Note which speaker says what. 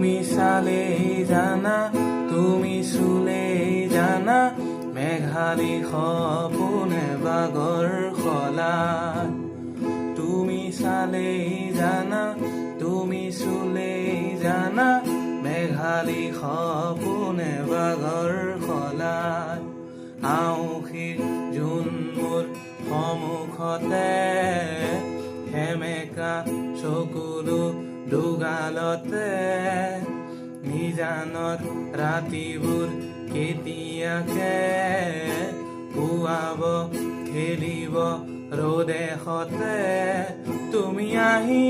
Speaker 1: তুমি চালেই জানা, তুমি চুলেই জানা, মেঘালী সপোনে বাগৰ খলাত। তুমি চালেই জানা, তুমি চুলেই জানা, মেঘালী সপোনে বাগৰ খলাত। আঁউসীৰ জোন মোৰ সন্মুখতে, সেমেকা চকুলো দুগালতে, নিজানৰ ৰাতিবোৰ কেতিয়াকে পুৱাব খেলিব ৰ'দে সতে। তুমি আহি